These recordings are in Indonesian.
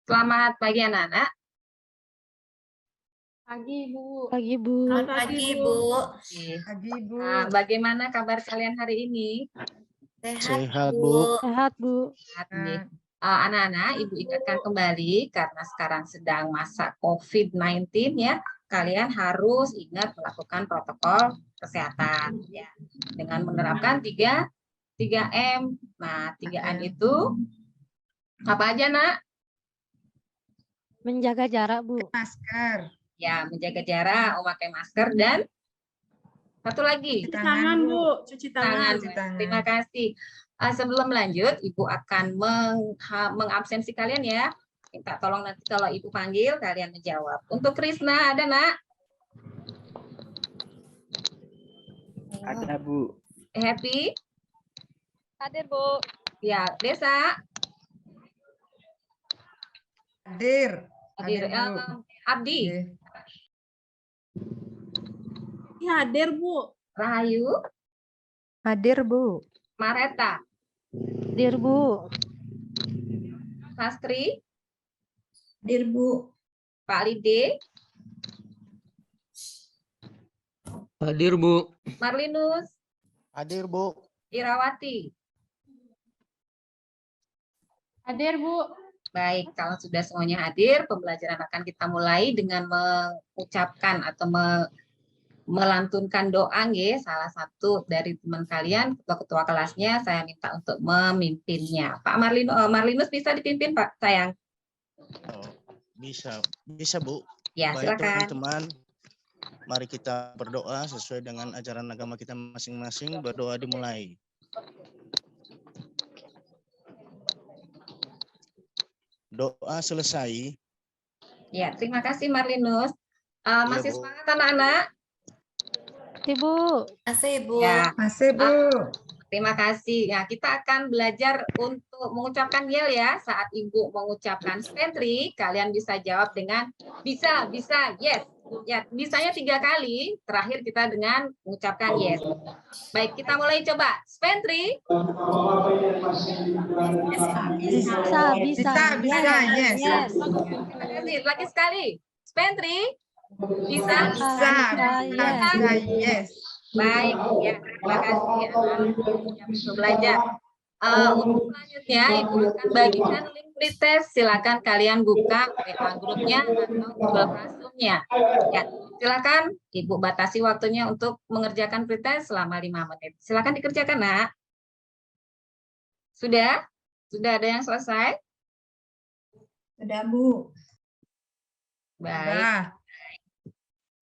Selamat pagi anak-anak. Pagi, Bu. Pagi, Bu. Selamat Pagi, Bu. Pagi, Bu. Nah, bagaimana kabar kalian hari ini? Sehat, Bu. Sehat, Bu. Sehat nih. Anak-anak, Ibu ingatkan kembali karena sekarang sedang masa COVID-19 ya, kalian harus ingat melakukan protokol kesehatan ya. Dengan menerapkan 3M. Nah, 3M itu apa aja, Nak? Menjaga jarak, Bu. Masker. Ya, menjaga jarak, memakai masker, dan satu lagi. Cuci tangan, Bu. Cuci Tangan. Cuci tangan. Terima kasih. Sebelum lanjut, Ibu akan mengabsensi kalian ya. Minta tolong nanti kalau Ibu panggil, kalian menjawab. Untuk Krisna, ada, Nak? Ada, Bu. Happy? Hadir, Bu. Ya, Desa? Hadir. Hadir. Bu. Abdi? hadir, Bu. Rahayu? Hadir, Bu. Mareta? Hadir, Bu. Sastri? Hadir, Bu. Pak Lide? Hadir, Bu. Marlinus? Hadir, Bu. Irawati? Hadir, Bu. Baik, kalau sudah semuanya hadir, pembelajaran akan kita mulai dengan mengucapkan atau melantunkan doa, nggih. Salah satu dari teman kalian, ketua kelasnya, saya minta untuk memimpinnya. Pak Marlinus bisa dipimpin, Pak, sayang? Oh, bisa, Bu. Ya, Baik, silakan. teman-teman. Mari kita berdoa sesuai dengan ajaran agama kita masing-masing. Berdoa dimulai. Doa selesai. Ya, terima kasih Marlinus. Masih Bu. semangat anak-anak? Bu. Masih, Bu. Ya, Masih, Bu. terima kasih. Ya, kita akan belajar untuk mengucapkan yel ya. Saat Ibu mengucapkan spentri, kalian bisa jawab dengan bisa, yes. Ya, bisanya 3 kali. Terakhir kita dengan mengucapkan yes. Baik, kita mulai coba. Spentri. Bisa. Yes. Yes. Terima kasih. Lagi sekali. Spentri. Bisa. Yes. Baik, ya, terima kasih anak-anak yang bisa belajar. Untuk selanjutnya, Ibu akan bagikan link pretest. Silakan kalian buka WA grupnya atau Google Classroom-nya. Ya, silakan Ibu batasi waktunya untuk mengerjakan pretest selama 5 menit. Silakan dikerjakan, Nak. Sudah? Sudah ada yang selesai? Sudah, Bu. Baik.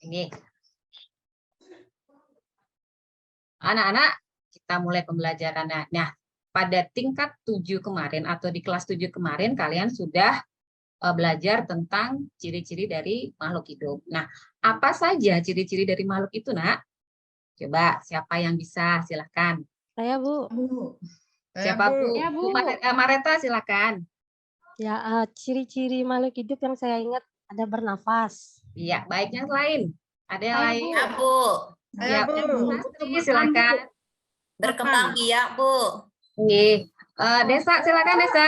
Ini. Anak-anak, kita mulai pembelajarannya. Nah, pada tingkat 7 kemarin atau di kelas 7 kemarin kalian sudah belajar tentang ciri-ciri dari makhluk hidup. Nah, apa saja ciri-ciri dari makhluk itu, Nak? Coba, siapa yang bisa? Silakan. Saya, Bu. Siapa, Bu? Ya, Bu Mareta, silakan. Ya, ciri-ciri makhluk hidup yang saya ingat ada bernafas. Iya, baik, yang lain. Ada yang lain? Ya, Bu. Ya, Sastri, silakan. Berkembang biak, Bu. Oke. Desa, silakan Desa.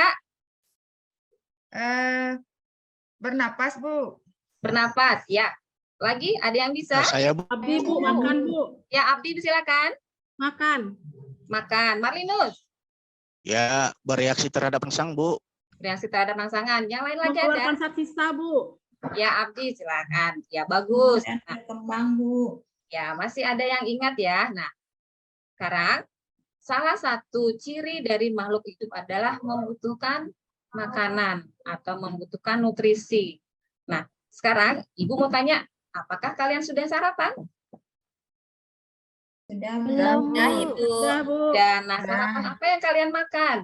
Bernapas, Bu. Bernapas, ya. Lagi ada yang bisa? Saya, Bu. Abdi, Bu. Makan, Bu. Ya, Abdi silakan. Makan. Makan. Marlinus, Ya, bereaksi terhadap pengsang, Bu. reaksi terhadap rangsangan. Yang lain lagi ada? Mengeluarkan zat sisa, Bu. Ya, Abdi silakan. Ya, bagus. Nah, Berkembang, Bu. ya, masih ada yang ingat ya. Nah, sekarang salah satu ciri dari makhluk hidup adalah membutuhkan makanan atau membutuhkan nutrisi. Nah, sekarang Ibu mau tanya, apakah kalian sudah sarapan? Sudah, Belum, Sudah, Bu. Ibu. Bu. Dan nah, sarapan apa yang kalian makan?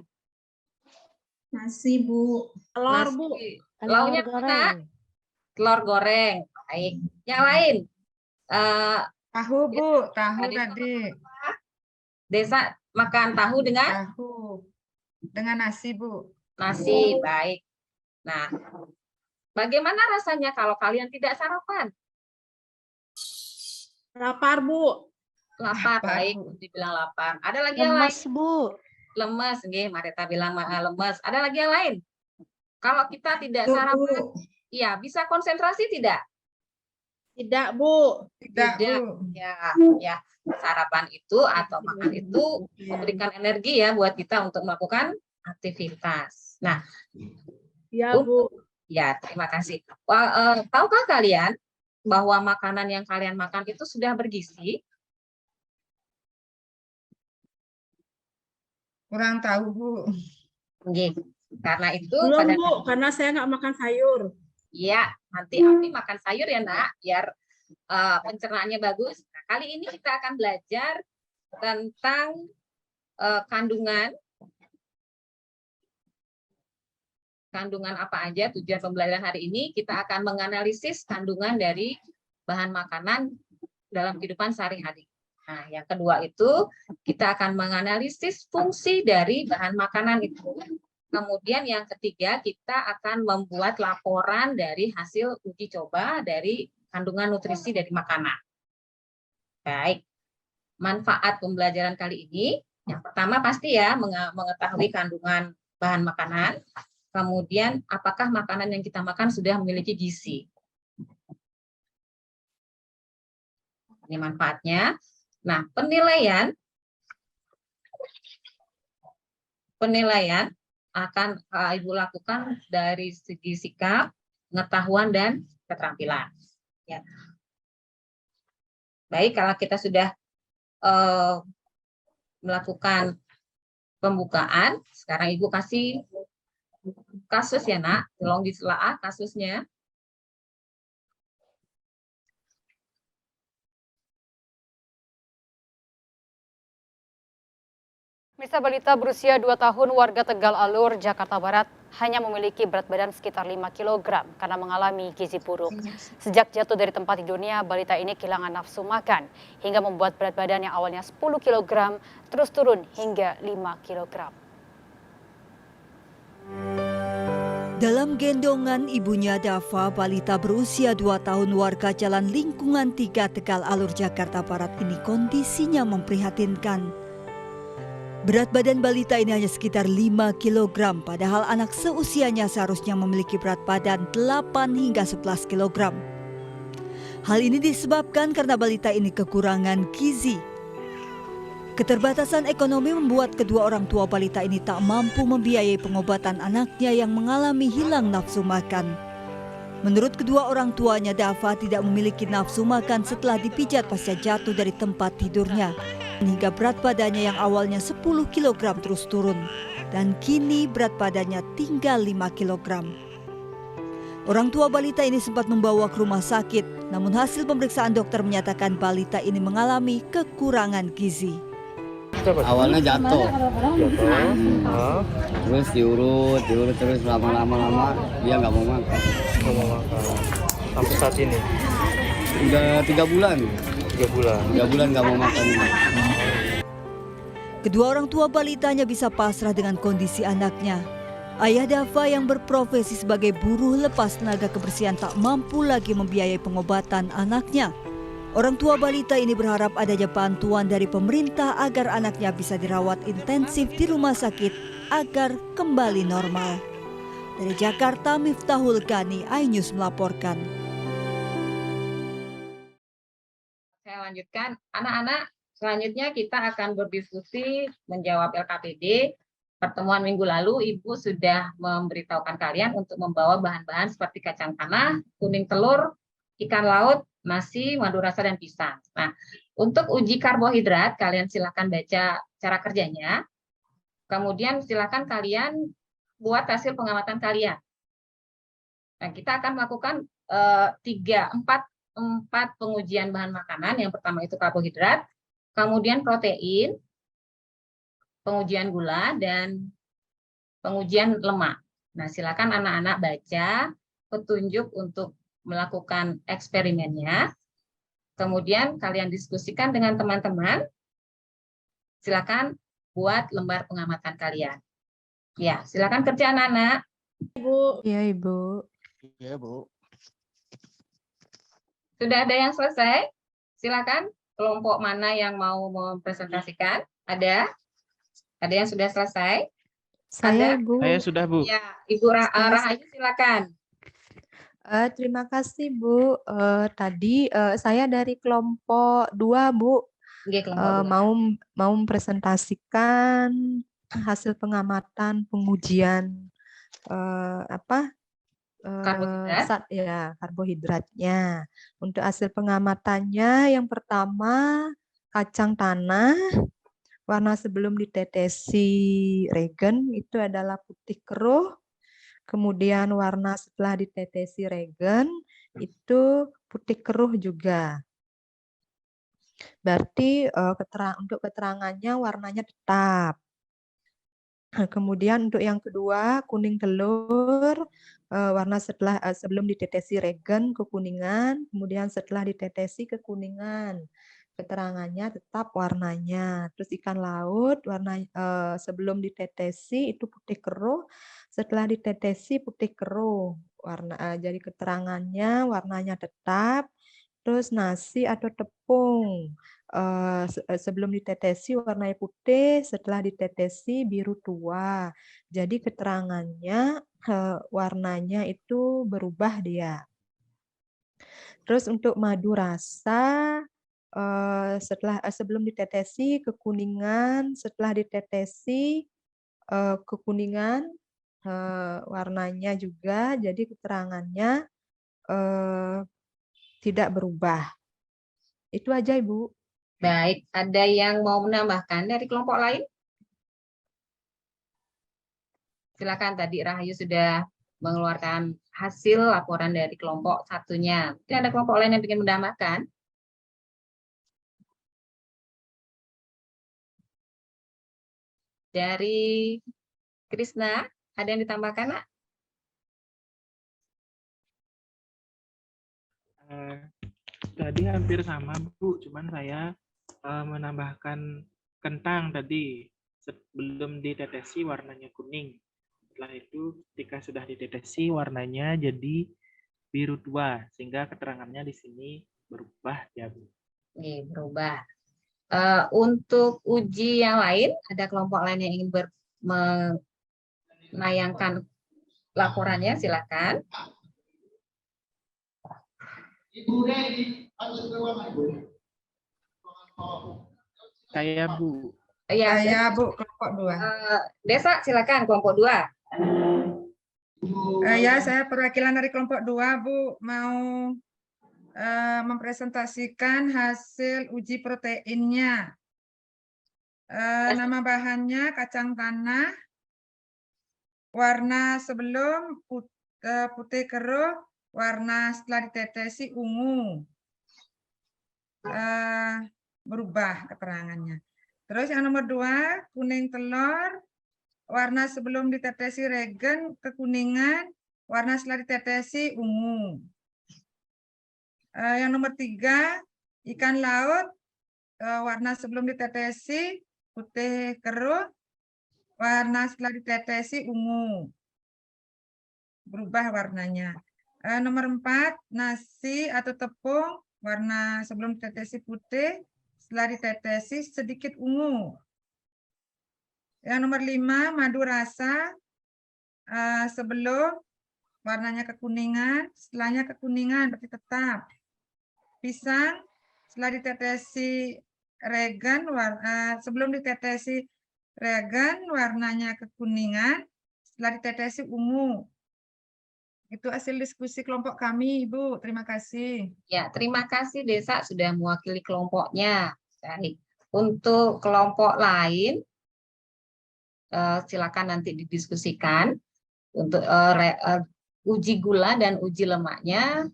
Nasi, Bu. Telur, Bu. Lauknya Telur mana? goreng. Telur goreng. Baik. Yang lain? Tahu, Bu. Tahu tadi. Desa makan tahu dengan Tahu. Dengan nasi, Bu. nasi. Baik. Nah, bagaimana rasanya kalau kalian tidak sarapan? Lapar, Bu. Lapar. Lapar, Baik, Bu. dibilang lapar. Ada lagi yang lain? Lemas, Bu. Lemes. Nggih, Marita bilang lemes. Ada lagi yang lain? Kalau kita tidak Tuh, sarapan, Bu. ya bisa konsentrasi tidak? Tidak, Bu. Tidak, Tidak. Bu. Ya, sarapan itu atau makan itu memberikan energi ya buat kita untuk melakukan aktivitas. Nah, Ya, Bu. ya terima kasih. Tahukah kalian bahwa makanan yang kalian makan itu sudah bergizi? Kurang tahu, Bu. Oke. Karena itu Belum, pada Bu, karena saya nggak makan sayur. ya nanti Api makan sayur ya nak, biar pencernaannya bagus. Nah, kali ini kita akan belajar tentang kandungan apa aja. Tujuan pembelajaran hari ini kita akan menganalisis kandungan dari bahan makanan dalam kehidupan sehari-hari. Nah, yang kedua itu kita akan menganalisis fungsi dari bahan makanan itu. Kemudian yang ketiga kita akan membuat laporan dari hasil uji coba dari kandungan nutrisi dari makanan. Baik, manfaat pembelajaran kali ini yang pertama pasti ya mengetahui kandungan bahan makanan. Kemudian apakah makanan yang kita makan sudah memiliki gizi. Ini manfaatnya. Nah, penilaian akan Ibu lakukan dari segi sikap, pengetahuan, dan keterampilan. Ya. Baik, kalau kita sudah melakukan pembukaan, sekarang Ibu kasih kasus ya nak, tolong ditelaah kasusnya. Misa balita berusia 2 tahun warga Tegal Alur, Jakarta Barat hanya memiliki berat badan sekitar 5 kg karena mengalami gizi buruk. Sejak jatuh dari tempat tidurnya, balita ini kehilangan nafsu makan hingga membuat berat badan yang awalnya 10 kg terus turun hingga 5 kg. Dalam gendongan ibunya Dava, balita berusia 2 tahun warga Jalan Lingkungan 3 Tegal Alur, Jakarta Barat ini kondisinya memprihatinkan. Berat badan balita ini hanya sekitar 5 kg, padahal anak seusianya seharusnya memiliki berat badan 8 hingga 11 kg. Hal ini disebabkan karena balita ini kekurangan gizi. Keterbatasan ekonomi membuat kedua orang tua balita ini tak mampu membiayai pengobatan anaknya yang mengalami hilang nafsu makan. Menurut kedua orang tuanya, Dava tidak memiliki nafsu makan setelah dipijat pasca jatuh dari tempat tidurnya. Hingga berat badannya yang awalnya 10 kg terus turun. Dan kini berat badannya tinggal 5 kg. Orang tua balita ini sempat membawa ke rumah sakit. Namun hasil pemeriksaan dokter menyatakan balita ini mengalami kekurangan gizi. Awalnya jatuh, terus diurut terus lama dia nggak mau makan. Sampai saat ini Udah 3 bulan. 3 bulan nggak mau makan. Kedua orang tua balitanya bisa pasrah dengan kondisi anaknya. Ayah Dava yang berprofesi sebagai buruh lepas tenaga kebersihan tak mampu lagi membiayai pengobatan anaknya. Orang tua balita ini berharap adanya bantuan dari pemerintah agar anaknya bisa dirawat intensif di rumah sakit agar kembali normal. Dari Jakarta, Miftahul Ghani, iNews melaporkan. Saya lanjutkan, anak-anak. Selanjutnya kita akan berdiskusi menjawab LKPD. Pertemuan minggu lalu Ibu sudah memberitahukan kalian untuk membawa bahan-bahan seperti kacang tanah, kuning telur, ikan laut, nasi, madu rasa, dan pisang. Nah, untuk uji karbohidrat, kalian silakan baca cara kerjanya. Kemudian silakan kalian buat hasil pengamatan kalian. Nah, kita akan melakukan 4 pengujian bahan makanan. Yang pertama itu karbohidrat, kemudian protein, pengujian gula, dan pengujian lemak. Nah, silakan anak-anak baca petunjuk untuk melakukan eksperimennya. Kemudian kalian diskusikan dengan teman-teman. Silakan buat lembar pengamatan kalian. Ya, silakan kerja anak-anak. Bu. Iya, Ibu. Iya, Bu. Sudah ada yang selesai? Silakan. Kelompok mana yang mau mempresentasikan? Ada? Ada yang sudah selesai? Saya, Ada? Ibu. Saya sudah, Bu. Ya, Ibu Rahayu silakan. Terima kasih Bu. Tadi saya dari kelompok 2 Bu. Oke, kelompok dua. Mau mempresentasikan hasil pengamatan pengujian Karbohidrat. karbohidratnya. Untuk hasil pengamatannya yang pertama kacang tanah warna sebelum ditetesi regen itu adalah putih keruh. Kemudian warna setelah ditetesi regen itu putih keruh juga. Berarti untuk keterangannya warnanya tetap. Kemudian untuk yang kedua kuning telur warna sebelum ditetesi regen kekuningan, kemudian setelah ditetesi kekuningan. Keterangannya tetap warnanya. Terus ikan laut warna sebelum ditetesi itu putih keruh, setelah ditetesi putih keruh. Jadi keterangannya warnanya tetap. Terus nasi atau tepung sebelum ditetesi warnanya putih, setelah ditetesi biru tua. Jadi keterangannya warnanya itu berubah dia. Terus untuk madu rasa sebelum ditetesi kekuningan, setelah ditetesi kekuningan warnanya juga, jadi keterangannya tidak berubah. Itu aja Ibu. Baik, ada yang mau menambahkan dari kelompok lain? Silakan, tadi Rahayu sudah mengeluarkan hasil laporan dari kelompok satunya. Mungkin ada kelompok lain yang ingin menambahkan? Dari Krisna, ada yang ditambahkan, Nak? Tadi hampir sama, Bu. Cuman saya menambahkan kentang tadi. Sebelum ditetesi warnanya kuning. Setelah itu ketika sudah ditetesi warnanya jadi biru tua. Sehingga keterangannya di sini berubah ya, Bu. Oke, berubah. Untuk uji yang lain, ada kelompok lain yang ingin menayangkan laporannya, silakan. Saya, Bu. Ya, Saya Bu, kelompok 2. Desa, silakan kelompok 2. Ya, saya perwakilan dari kelompok 2 Bu, mau mempresentasikan hasil uji proteinnya. Nama bahannya kacang tanah, warna sebelum putih keruh, warna setelah ditetesi ungu. Berubah keterangannya. Terus yang nomor 2, kuning telur, warna sebelum ditetesi regen kekuningan, warna setelah ditetesi ungu. Yang nomor 3, ikan laut, warna sebelum ditetesi putih keruh, warna setelah ditetesi ungu. Berubah warnanya. Nomor 4, nasi atau tepung, warna sebelum ditetesi putih, setelah ditetesi sedikit ungu. Yang nomor 5, madu rasa, sebelum warnanya kekuningan, setelahnya kekuningan, berarti tetap. Pisang, setelah ditetesi regen, sebelum ditetesi regen, warnanya kekuningan, setelah ditetesi ungu. Itu hasil diskusi kelompok kami, Ibu. Terima kasih. Ya, terima kasih Desa sudah mewakili kelompoknya. Baik. Untuk kelompok lain, silakan nanti didiskusikan. Untuk uji gula dan uji lemaknya,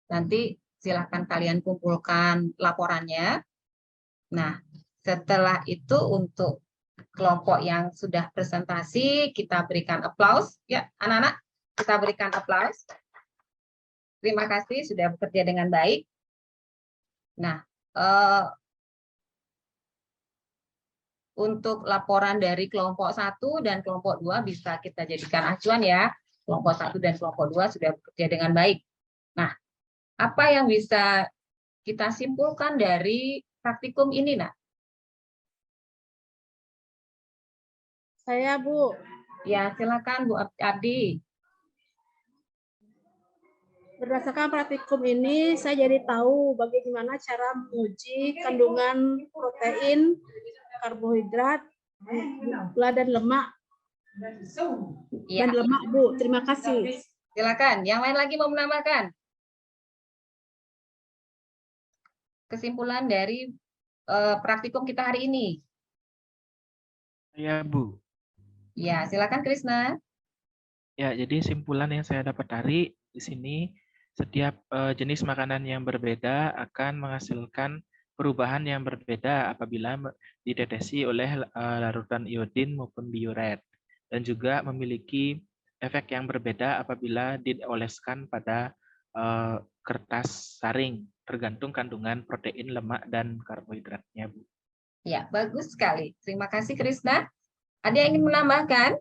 nanti silakan kalian kumpulkan laporannya. Nah, setelah itu untuk kelompok yang sudah presentasi, kita berikan aplaus. Ya, anak-anak, kita berikan aplaus. Terima kasih sudah bekerja dengan baik. Nah, untuk laporan dari kelompok 1 dan kelompok 2 bisa kita jadikan acuan ya. Kelompok 1 dan kelompok 2 sudah bekerja dengan baik. Nah, apa yang bisa kita simpulkan dari praktikum ini, Nak? Saya, Bu. Ya, silakan Bu Abdi. Berdasarkan praktikum ini, saya jadi tahu bagaimana cara menguji kandungan protein, karbohidrat, gula dan lemak. Ya, Dan lemak, Bu. Terima kasih. silakan. Yang lain lagi mau menambahkan? Kesimpulan dari praktikum kita hari ini. Ya, Bu. Ya, silakan Krisna. Ya, jadi simpulan yang saya dapat dari di sini, setiap jenis makanan yang berbeda akan menghasilkan perubahan yang berbeda apabila ditetesi oleh larutan iodin maupun biuret, dan juga memiliki efek yang berbeda apabila dioleskan pada kertas saring, tergantung kandungan protein, lemak, dan karbohidratnya, Bu. Ya, bagus sekali. Terima kasih Krisna. Ada yang ingin menambahkan?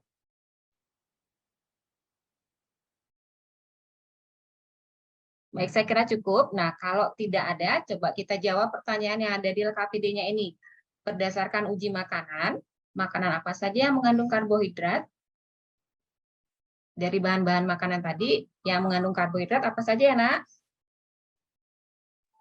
Baik, saya kira cukup. Nah, kalau tidak ada, coba kita jawab pertanyaan yang ada di LKPD-nya ini. Berdasarkan uji makanan, makanan apa saja yang mengandung karbohidrat? Dari bahan-bahan makanan tadi, yang mengandung karbohidrat apa saja ya, Nak?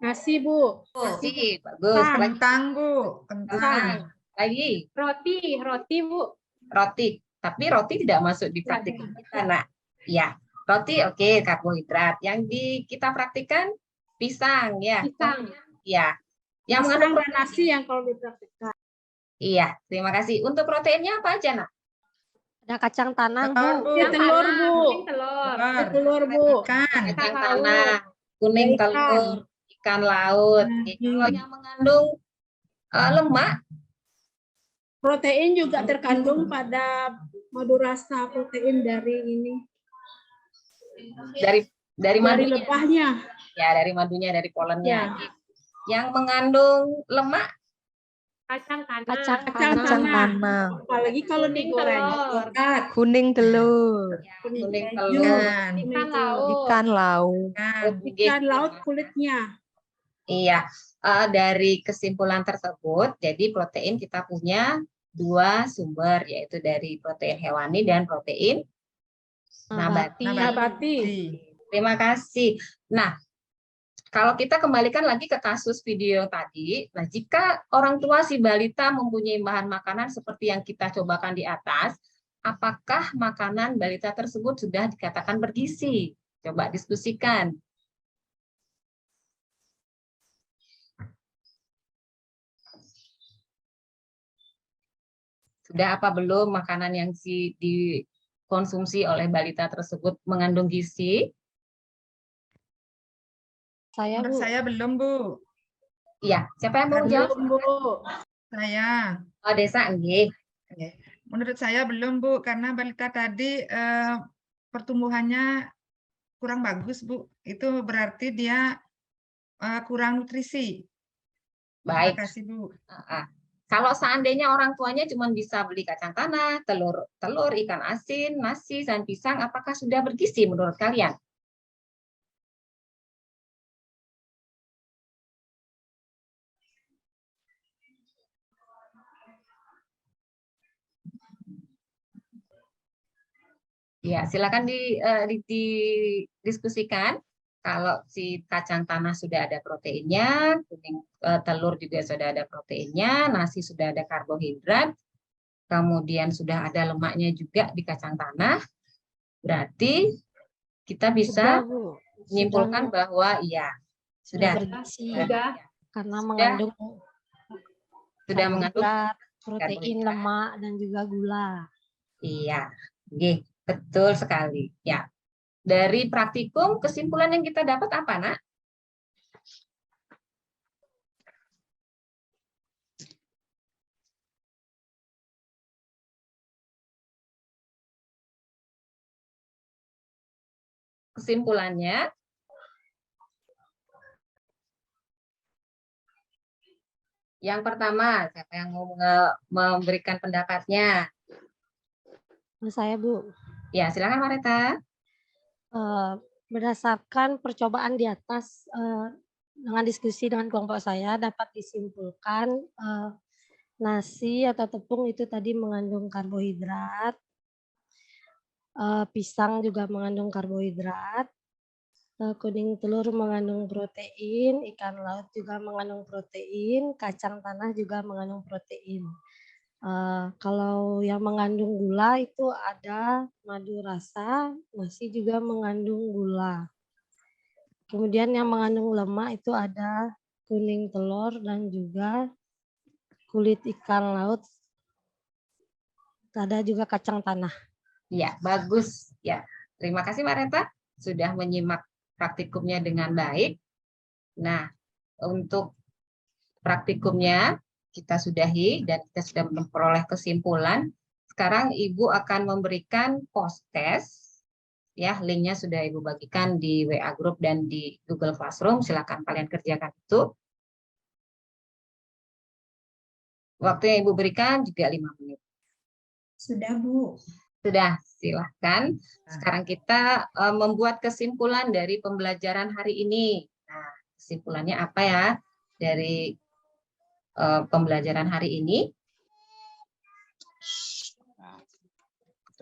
Nasi, Bu. Nasi, bagus. Lagi, Kentang, Bu. Kentang. lagi, Roti, Bu. roti. Tapi roti tidak masuk di praktikum kita, Nak. Ya, roti oke, karbohidrat. Yang kita praktikkan pisang, ya. Pisang. Ya. Yang Pisang mengandung dan nasi yang kalau dipraktikkan. Iya, terima kasih. Untuk proteinnya apa aja, Nak? Ada kacang tanah, Telur, Bu. Bu. Ya, telur, Bu. Telur. Telur, Bu. Ikan. Kacang tanah, kuning Ikan. telur, ikan laut. Oke, kalau yang mengandung lemak, Protein juga terkandung pada madu rasa protein dari ini. dari Dari madunya. lebahnya. Ya, dari madunya, dari polennya. Ya. Yang mengandung lemak, Kacang Kacang tanah. tanah. Apalagi kalau digoreng. Kuning telur. ya, kuning telur, Ikan. Ikan laut. Ikan laut kulitnya. Iya, dari kesimpulan tersebut, jadi protein kita punya dua sumber, yaitu dari protein hewani dan protein nabati. Nabati. Terima kasih. Nah, kalau kita kembalikan lagi ke kasus video tadi, nah jika orang tua si balita mempunyai bahan makanan seperti yang kita cobakan di atas, apakah makanan balita tersebut sudah dikatakan bergizi? Coba diskusikan. Sudah apa belum makanan yang dikonsumsi oleh balita tersebut mengandung gizi? Menurut saya belum, Bu. Iya, siapa yang mau jawab? Belum, Bu. Saya. Oh, Desa, nggih. Menurut saya belum, Bu, karena balita tadi pertumbuhannya kurang bagus, Bu. Itu berarti dia kurang nutrisi. Baik. Terima kasih, Bu. Kalau seandainya orang tuanya cuma bisa beli kacang tanah, telur, ikan asin, nasi, dan pisang, apakah sudah bergizi menurut kalian? Ya, silakan didiskusikan. Kalau si kacang tanah sudah ada proteinnya, telur juga sudah ada proteinnya, nasi sudah ada karbohidrat, kemudian sudah ada lemaknya juga di kacang tanah, berarti kita bisa menyimpulkan bahwa iya, sudah bergizi. Sudah. Karena mengandung mengandung protein, karbohidrat. lemak, dan juga gula. Iya, oke, betul sekali. Ya, dari praktikum kesimpulan yang kita dapat apa, Nak? Kesimpulannya, yang pertama, siapa yang mau memberikan pendapatnya? Saya, Bu. Ya, silakan Marita. Berdasarkan percobaan di atas, dengan diskusi dengan kelompok saya dapat disimpulkan nasi atau tepung itu tadi mengandung karbohidrat, pisang juga mengandung karbohidrat, kuning telur mengandung protein, ikan laut juga mengandung protein, kacang tanah juga mengandung protein. Kalau yang mengandung gula itu ada madu rasa, nasi juga mengandung gula. Kemudian yang mengandung lemak itu ada kuning telur dan juga kulit ikan laut, ada juga kacang tanah. Ya, bagus. Ya, terima kasih Mbak Renta sudah menyimak praktikumnya dengan baik. Nah, untuk praktikumnya kita sudahi dan kita sudah memperoleh kesimpulan. Sekarang Ibu akan memberikan post-test. Ya, linknya sudah Ibu bagikan di WA Group dan di Google Classroom. Silakan kalian kerjakan itu. Waktu yang Ibu berikan juga 5 menit. Sudah, Bu. Sudah, silahkan. Sekarang kita membuat kesimpulan dari pembelajaran hari ini. Nah, kesimpulannya apa ya dari pembelajaran hari ini?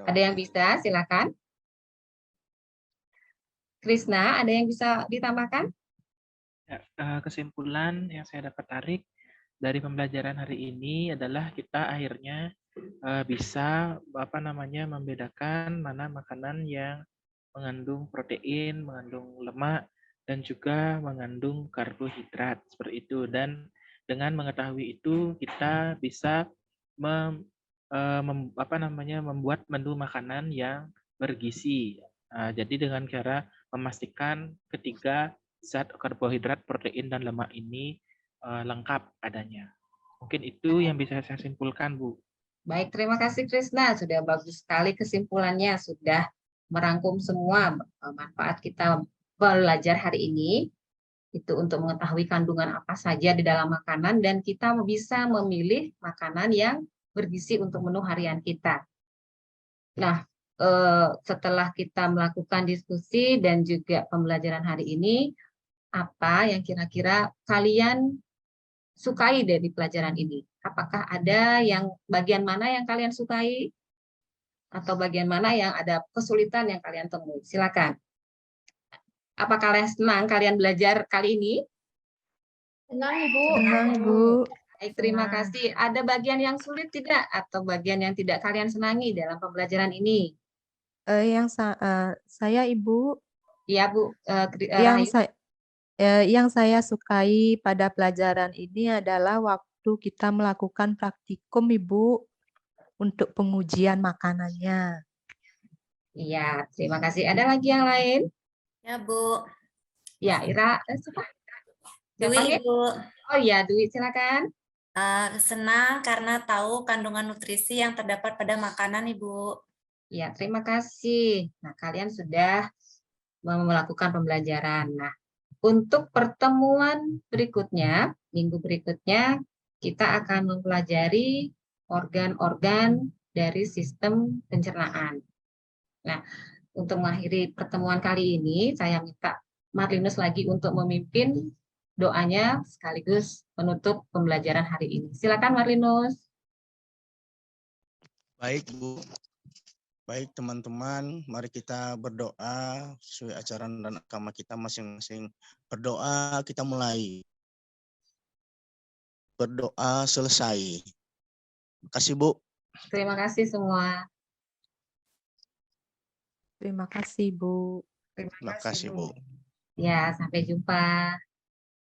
Ada yang bisa? Silakan. Krisna, ada yang bisa ditambahkan? Ya, kesimpulan yang saya dapat tarik dari pembelajaran hari ini adalah kita akhirnya bisa membedakan mana makanan yang mengandung protein, mengandung lemak, dan juga mengandung karbohidrat seperti itu. Dan dengan mengetahui itu kita bisa membuat menu makanan yang bergizi. Jadi dengan cara memastikan ketiga zat karbohidrat, protein, dan lemak ini lengkap adanya. Mungkin itu yang bisa saya simpulkan, Bu. Baik, terima kasih Krisna. Sudah bagus sekali kesimpulannya. Sudah merangkum semua manfaat kita belajar hari ini. Itu untuk mengetahui kandungan apa saja di dalam makanan dan kita bisa memilih makanan yang bergizi untuk menu harian kita. Nah, setelah kita melakukan diskusi dan juga pembelajaran hari ini, apa yang kira-kira kalian sukai dari pelajaran ini? Apakah ada yang bagian mana yang kalian sukai? Atau bagian mana yang ada kesulitan yang kalian temui? Silakan. Apa kalian senang kalian belajar kali ini? Senang, Ibu. Senang, Bu. Baik, terima kasih. Ada bagian yang sulit tidak? Atau bagian yang tidak kalian senangi dalam pembelajaran ini? Saya, Ibu, Iya, Bu. yang Rahayu. yang saya sukai pada pelajaran ini adalah waktu kita melakukan praktikum, Ibu, untuk pengujian makanannya. Iya, terima kasih. Ada lagi yang lain? Ya, Bu. Ya, Ira. Siapa? Dwi, Siapa, Ibu. Oh iya, Dwi, silakan. Senang karena tahu kandungan nutrisi yang terdapat pada makanan, Ibu. Ya, terima kasih. Nah, kalian sudah melakukan pembelajaran. Nah, untuk pertemuan berikutnya, minggu berikutnya, kita akan mempelajari organ-organ dari sistem pencernaan. Nah, untuk mengakhiri pertemuan kali ini, saya minta Marlinus lagi untuk memimpin doanya sekaligus menutup pembelajaran hari ini. Silakan Marlinus. Baik, Bu. Baik, teman-teman, mari kita berdoa sesuai ajaran dan agama kita masing-masing. Berdoa, kita mulai. Berdoa selesai. Terima kasih, Bu. Terima kasih semua. Terima kasih, Bu. Terima kasih, Bu. Ya, sampai jumpa.